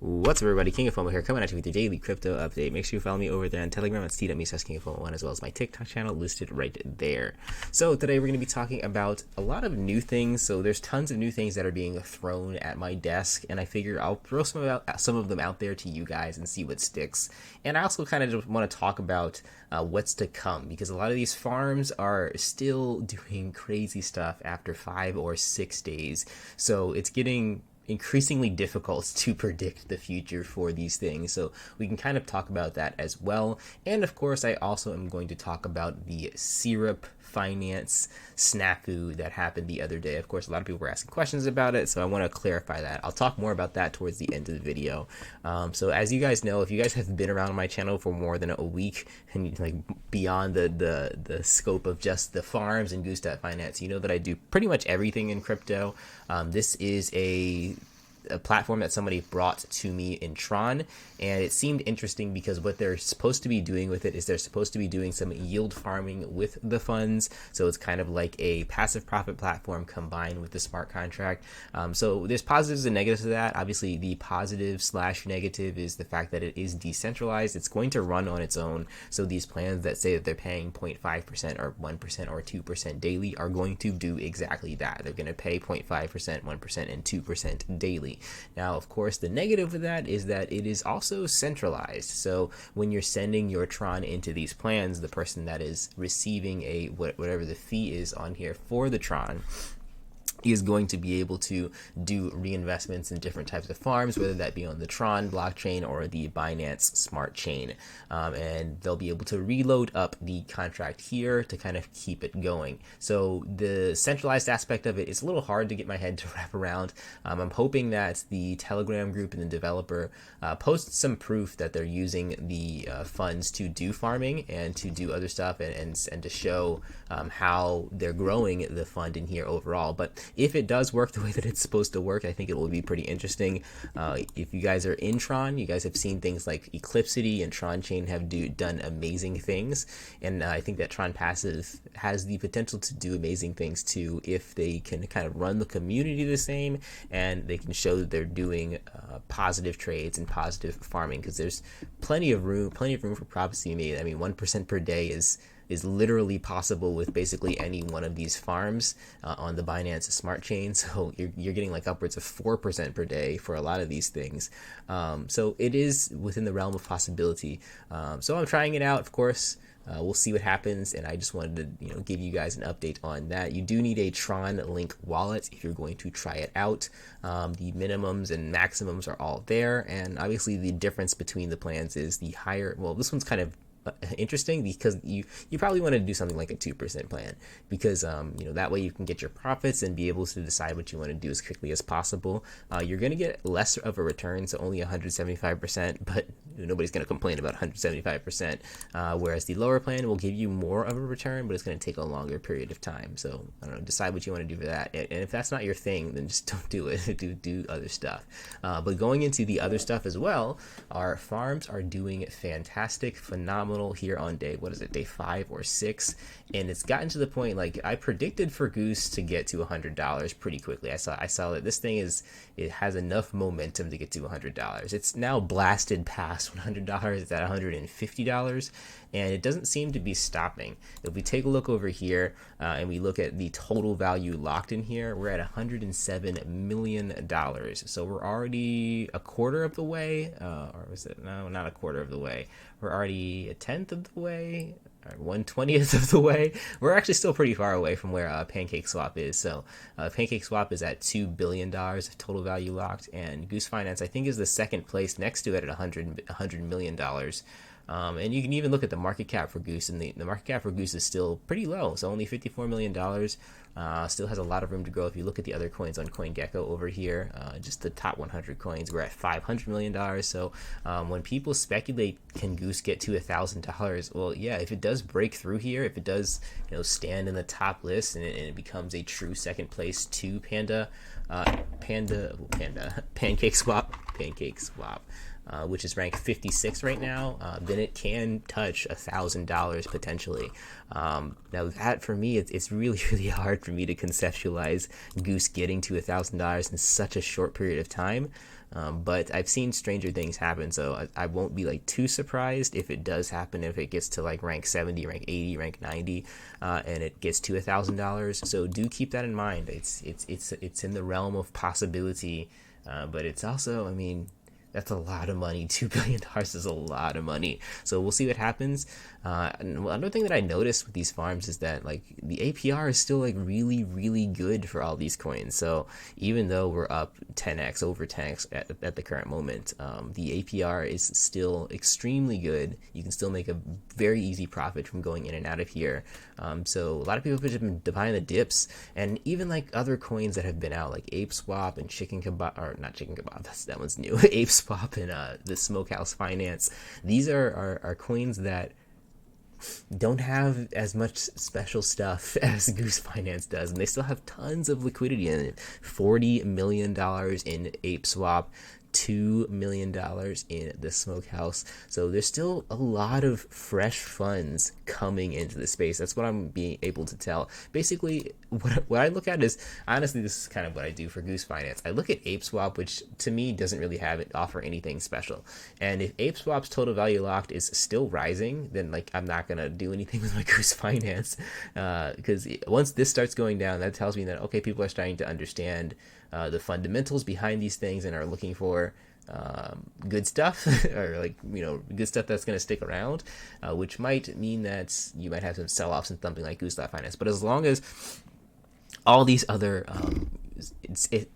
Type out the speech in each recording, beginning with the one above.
What's up, everybody? King of Fomo here, coming at you with your daily crypto update. Make sure you follow me over there on Telegram at t.me/KingofFomo1, as well as my TikTok channel listed right there. So today we're going to be talking about a lot of new things. So there's tons of new things that are being thrown at my desk, and I figure I'll throw some of them out there to you guys and see what sticks. And I also kind of just want to talk about what's to come, because a lot of these farms are still doing crazy stuff after 5 or 6 days. So it's getting increasingly difficult to predict the future for these things, so we can kind of talk about that as well. And of course, I also am going to talk about the Syrupswap snafu that happened the other day. Of course, a lot of people were asking questions about it, so I want to clarify that. I'll talk more about that towards the end of the video. So as you guys know, if you guys have been around my channel for more than a week and like beyond the scope of just the farms and Goose.finance, you know that I do pretty much everything in crypto. This is a platform that somebody brought to me in Tron, and it seemed interesting because what they're supposed to be doing with it is they're supposed to be doing some yield farming with the funds. So it's kind of like a passive profit platform combined with the smart contract. So there's positives and negatives to that. Obviously, the positive slash negative is the fact that it is decentralized. It's going to run on its own. So these plans that say that they're paying 0.5% or 1% or 2% daily are going to do exactly that. They're going to pay 0.5%, 1%, and 2% daily. Now, of course, the negative of that is that it is also centralized. So when you're sending your Tron into these plans, the person that is receiving whatever the fee is on here for the Tron is going to be able to do reinvestments in different types of farms, whether that be on the Tron blockchain or the Binance smart chain. And they'll be able to reload up the contract here to kind of keep it going. So the centralized aspect of it is a little hard to get my head to wrap around. I'm hoping that the Telegram group and the developer posts some proof that they're using the funds to do farming and to do other stuff, and to show how they're growing the fund in here overall. But if it does work the way that it's supposed to work, I think it will be pretty interesting. If you guys are in Tron, you guys have seen things like Eclipsity and Tron Chain have done amazing things, and I think that Trxpassive has the potential to do amazing things too if they can kind of run the community the same, and they can show that they're doing positive trades and positive farming, because there's plenty of room for profits to be made. I mean, 1% per day is literally possible with basically any one of these farms on the Binance smart chain. So you're getting like upwards of 4% per day for a lot of these things. So it is within the realm of possibility. So I'm trying it out, of course. We'll see what happens, and I just wanted to give you guys an update on that. You do need a Tron Link wallet if you're going to try it out. The minimums and maximums are all there, and obviously the difference between the plans is the higher. Well, this one's kind of interesting because you probably want to do something like a 2% plan, because that way you can get your profits and be able to decide what you want to do as quickly as possible. You're going to get less of a return, so only 175%, but nobody's going to complain about 175%, whereas the lower plan will give you more of a return, but it's going to take a longer period of time. So I don't know, decide what you want to do for that, and if that's not your thing, then just don't do it. do other stuff. But going into the other stuff as well, our farms are doing fantastic, phenomenal here on day 5 or 6, and it's gotten to the point, like I predicted for Goose to get to $100 pretty quickly. I saw that this thing it has enough momentum to get to $100. It's now blasted past $100. It's at $150, and it doesn't seem to be stopping. If we take a look over here and we look at the total value locked in here, we're at $107 million. So we're already a quarter of the way, or was it? No, not a quarter of the way. We're already a tenth of the way, or 1/20th of the way. We're actually still pretty far away from where PancakeSwap is. So PancakeSwap is at $2 billion of total value locked, and Goose Finance, I think, is the second place next to it at $100 million. And you can even look at the market cap for Goose, and the market cap for Goose is still pretty low, so only $54 million. Still has a lot of room to grow. If you look at the other coins on CoinGecko over here, just the top 100 coins, we're at $500 million. So when people speculate, can Goose get to $1,000? Well, yeah, if it does break through here, if it does stand in the top list, and it becomes a true second place to PancakeSwap, which is ranked 56 right now, then it can touch $1,000 potentially. Now that, for me, it's really, really hard for me to conceptualize Goose getting to $1,000 in such a short period of time. But I've seen stranger things happen, so I won't be like too surprised if it does happen, if it gets to like rank 70, rank 80, rank 90, and it gets to $1,000. So do keep that in mind. It's in the realm of possibility, but it's also, I mean, that's a lot of money. $2 billion is a lot of money. So we'll see what happens. And another thing that I noticed with these farms is that like the APR is still like really, really good for all these coins. So even though we're up 10x, over 10x at the current moment, the APR is still extremely good. You can still make a very easy profit from going in and out of here. So a lot of people have been buying the dips, and even like other coins that have been out, like Apeswap and Chicken Kebab, or not Chicken Kebab, that one's new. Apeswap and thesmokehouse.finance. These are coins that don't have as much special stuff as Goose Finance does, and they still have tons of liquidity in it. $40 million in Apeswap, $2 million in the Smokehouse. So there's still a lot of fresh funds coming into the space. That's what I'm being able to tell. Basically, what I look at is, honestly, this is kind of what I do for Goose Finance. I look at Apeswap, which to me doesn't really offer anything special. And if Apeswap's total value locked is still rising, then like I'm not gonna do anything with my Goose Finance, because once this starts going down, that tells me that okay, people are starting to understand the fundamentals behind these things and are looking for good stuff or like, you know, good stuff that's going to stick around, which might mean that you might have some sell-offs in something like Goose.finance. But as long as all these other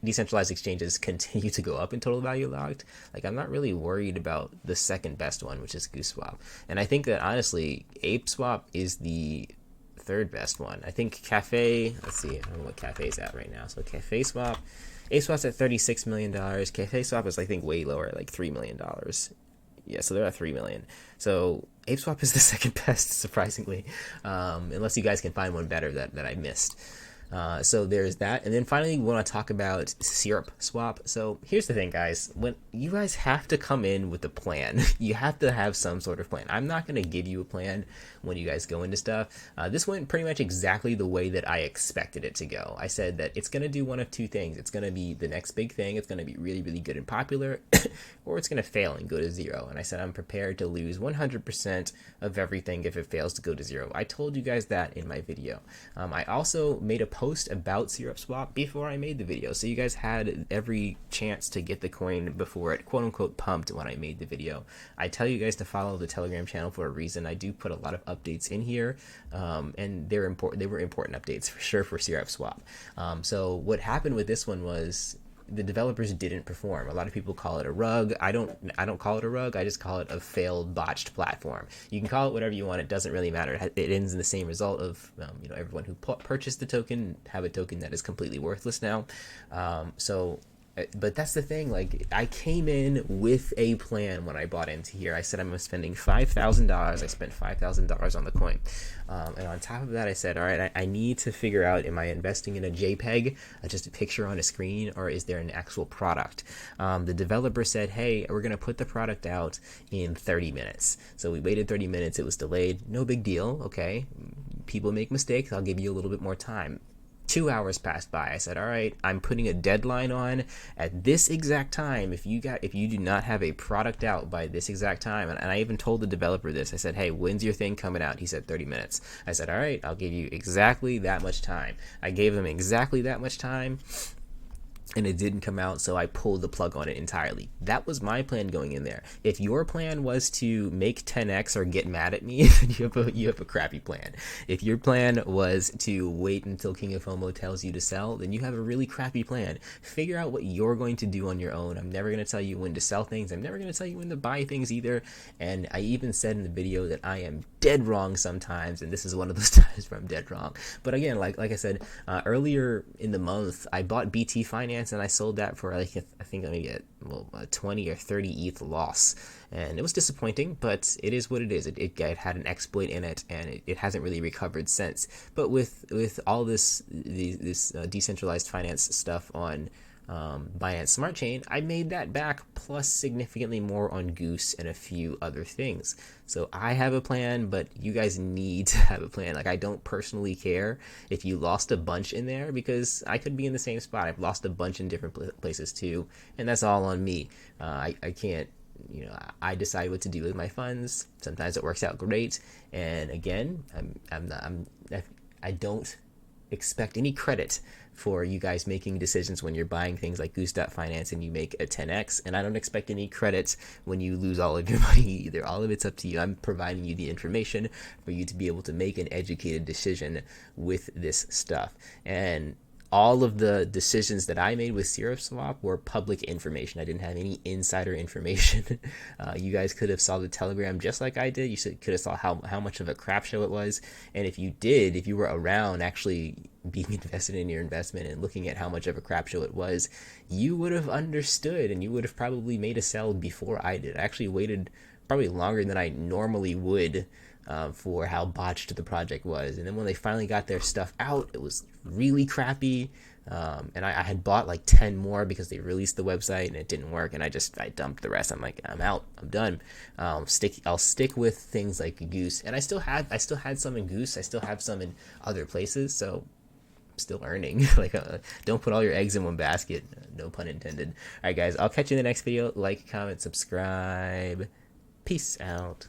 decentralized exchanges continue to go up in total value locked, like I'm not really worried about the second best one, which is Gooseswap. And I think that honestly, Apeswap is the third best one. I think Cafe, let's see, I don't know what Cafe's at right now. So Cafe Swap, Apeswap's at $36 million. Cafe Swap is I think way lower, like $3 million. Yeah, so they're at 3 million. So Apeswap is the second best, surprisingly, unless you guys can find one better that I missed. So there's that. And then finally, we want to talk about Syrupswap. So here's the thing, guys. When you guys have to come in with a plan, you have to have some sort of plan. I'm not going to give you a plan when you guys go into stuff. This went pretty much exactly the way that I expected it to go. I said that it's going to do one of two things. It's going to be the next big thing. It's going to be really, really good and popular, or it's going to fail and go to zero. And I said I'm prepared to lose 100% of everything if it fails to go to zero. I told you guys that in my video. I also made a post about Syrupswap before I made the video, so you guys had every chance to get the coin before it quote unquote pumped when I made the video. I tell you guys to follow the Telegram channel for a reason. I do put a lot of updates in here, and they're important. They were important updates for sure for Syrupswap. So what happened with this one was the developers didn't perform. A lot of people call it a rug. I don't call it a rug. I just call it a failed, botched platform. You can call it whatever you want. It doesn't really matter. It ends in the same result of everyone who purchased the token have a token that is completely worthless now. But that's the thing, like, I came in with a plan when I bought into here. I said I'm spending $5,000. I spent $5,000 on the coin. And on top of that, I said, all right, I need to figure out, am I investing in a JPEG, just a picture on a screen, or is there an actual product? The developer said, hey, we're going to put the product out in 30 minutes. So we waited 30 minutes. It was delayed. No big deal. Okay. People make mistakes. I'll give you a little bit more time. 2 hours passed by. I said, all right, I'm putting a deadline on at this exact time. If you do not have a product out by this exact time, and I even told the developer this, I said, hey, when's your thing coming out? He said 30 minutes. I said, all right, I'll give you exactly that much time. I gave them exactly that much time, and it didn't come out, so I pulled the plug on it entirely. That was my plan going in there. If your plan was to make 10x or get mad at me, you have a crappy plan. If your plan was to wait until King of Fomo tells you to sell, then you have a really crappy plan. Figure out what you're going to do on your own. I'm never going to tell you when to sell things. I'm never going to tell you when to buy things either. And I even said in the video that I am dead wrong sometimes, and this is one of those times where I'm dead wrong. But again, like I said, earlier in the month, I bought BT Finance, and I sold that for like I think maybe a 20 or 30 ETH loss, and it was disappointing, but it is what it is. It had an exploit in it, and it hasn't really recovered since. But with all this decentralized finance stuff on Binance Smart Chain, I made that back plus significantly more on Goose and a few other things. So I have a plan, but you guys need to have a plan. Like, I don't personally care if you lost a bunch in there, because I could be in the same spot. I've lost a bunch in different places too, and that's all on me. I can't, I decide what to do with my funds. Sometimes it works out great, and again, I don't expect any credit for you guys making decisions when you're buying things like Goose.finance and you make a 10x, and I don't expect any credit when you lose all of your money either. All of it's up to you. I'm providing you the information for you to be able to make an educated decision with this stuff. And all of the decisions that I made with Syrupswap were public information. I didn't have any insider information. You guys could have saw the Telegram just like I did. You could have saw how much of a crap show it was. And if you were around actually being invested in your investment and looking at how much of a crap show it was, you would have understood, and you would have probably made a sell before I did. I actually waited probably longer than I normally would for how botched the project was. And then when they finally got their stuff out, it was really crappy. And I had bought like 10 more because they released the website and it didn't work, and I dumped the rest. I'm like, I'm out, I'm done. I'll stick with things like Goose, and I still had some in Goose. I still have some in other places, so I'm still earning. Like, don't put all your eggs in one basket, no pun intended. All right, guys, I'll catch you in the next video. Like, comment, subscribe. Peace out.